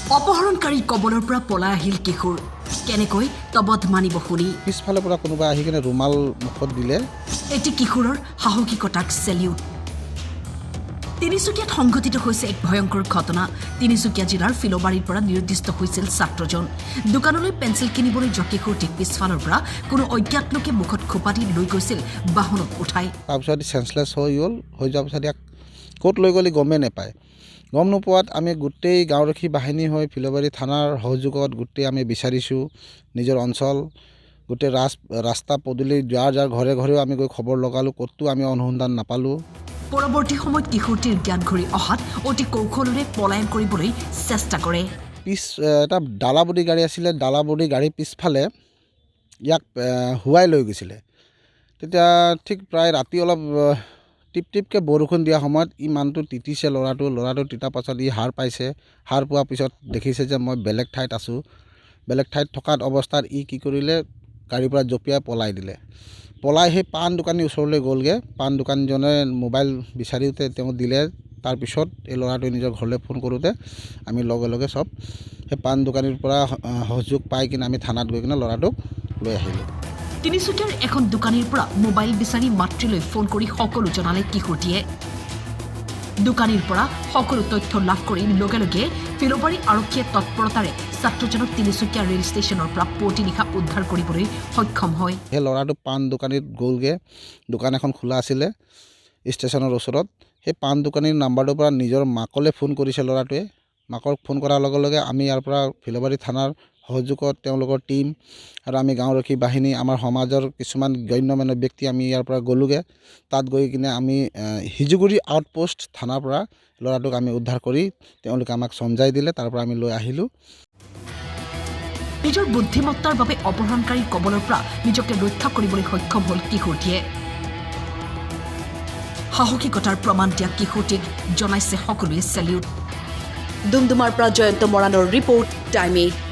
অপহৰণকাৰী কবলৰ পৰা পলাই আহিল কিশোৰ কেনেকৈ তবত মানিব শুনি পিছফালৰ পৰা কোনোবা আহি কিনে ৰুমাল মুখত দিলে এটি কিশোৰৰ সাহসিকতাক চেলিউট তিনিচুকীয়াত সংঘটিত হৈছে এক ভয়ংকৰ ঘটনা তিনিচুকীয়া জিলাৰ ফিলবাৰীৰ পৰা নিৰ্দিষ্ট হৈছিল ছাত্ৰজন দোকানলৈ পেন্সিল কিনিবলৈ যোৱা কিশোৰটিক পিছফালৰ পৰা কোনো অজ্ঞাত লোকে মুখত খোপা দি লৈ গৈছিল বাহনত উঠাই তাৰপিছত চেঞ্চলেছ হৈ যোৱাৰ পিছত ইয়াক ক'ত লৈ গ'লে গমেই নাপায় গম নোপোৱাত আমি গোটেই গাঁওৰক্ষী বাহিনী হৈ ফিলবাৰী থানাৰ সহযোগত গোটেই আমি বিচাৰিছোঁ নিজৰ অঞ্চল গোটেই ৰাস্তা পদূলি যাৰ ঘৰে ঘৰেও আমি গৈ খবৰ লগালোঁ ক'তো আমি অনুসন্ধান নাপালোঁ পৰৱৰ্তী সময়ত কিশোৰটিৰ জ্ঞান ঘূৰি অহাত অতি কৌশলেৰে পলায়ন কৰিবলৈ চেষ্টা কৰে এটা ডালাবডি গাড়ী আছিলে ডালাবডি গাড়ী পিছফালে ইয়াক হুৱাই লৈ গৈছিলে তেতিয়া ঠিক প্ৰায় ৰাতি অলপ টিপকৈ বৰষুণ দিয়া সময়ত ই মানুহটো তিতিছে ল'ৰাটো তিতাৰ পাছত ই সাৰ পাইছে সাৰ পোৱাৰ পিছত দেখিছে যে মই বেলেগ ঠাইত আছোঁ বেলেগ ঠাইত থকাত অৱস্থাত ই কি কৰিলে গাড়ীৰ পৰা জঁপিয়াই পলাই সেই পাণ দোকানীৰ ওচৰলৈ গ'লগৈ পাণ দোকানীজনে মোবাইল বিচাৰিওঁতে তেওঁ দিলে তাৰপিছত এই ল'ৰাটোৱে নিজৰ ঘৰলৈ ফোন কৰোঁতে আমি লগে লগে চব সেই পাণ দোকানীৰ পৰা সহযোগ পাই কিনে আমি থানাত গৈ কিনে ল'ৰাটোক লৈ আহিলোঁ তিনিচুকীয়াৰ এখন দোকানীৰ পৰা মোবাইল বিচাৰি মাতৃলৈ ফোন কৰি সকলো জনালে কিশোৰটিয়ে দোকানীৰ পৰা সকলো তথ্য লাভ কৰি লগে লগে ফিলবাৰী আৰক্ষীয়ে তৎপৰতাৰে ছাত্ৰজনক তিনিচুকীয়া ৰেল ষ্টেচনৰ পৰা পুৱতি নিশা উদ্ধাৰ কৰিবলৈ সক্ষম হয় সেই ল'ৰাটো পাণ দোকানীত গ'লগৈ দোকান এখন খোলা আছিলে ষ্টেচনৰ ওচৰত সেই পাণ দোকানীৰ নাম্বাৰটোৰ পৰা নিজৰ মাকলৈ ফোন কৰিছে ল'ৰাটোৱে মাকক ফোন কৰাৰ লগে লগে আমি ইয়াৰ পৰা ফিলবাৰী থানাৰ সহযোগত তেওঁলোকৰ টীম আৰু আমি গাঁওৰক্ষী বাহিনী আমাৰ সমাজৰ কিছুমান গণ্যমান্য ব্যক্তি আমি ইয়াৰ পৰা গ'লোগৈ তাত গৈ কিনে আমি হিজুগুৰি আউটপোষ্ট থানাৰ পৰা ল'ৰাটোক আমি উদ্ধাৰ কৰি তেওঁলোকে আমাক চমজাই দিলে তাৰ পৰা আমি লৈ আহিলোঁ নিজৰ বুদ্ধিমত্তাৰ বাবে অপহৰণকাৰীৰ কবলৰ পৰা নিজকে ৰক্ষা কৰিবলৈ সক্ষম হ'ল কিশোৰটিয়ে সাহসিকতাৰ প্ৰমাণ দিয়া কিশোৰটিক জনাইছে সকলোৱে চেলিউট ডুমডুমাৰ পৰা জয়ন্ত মৰাণৰ ৰিপৰ্ট টাইম 8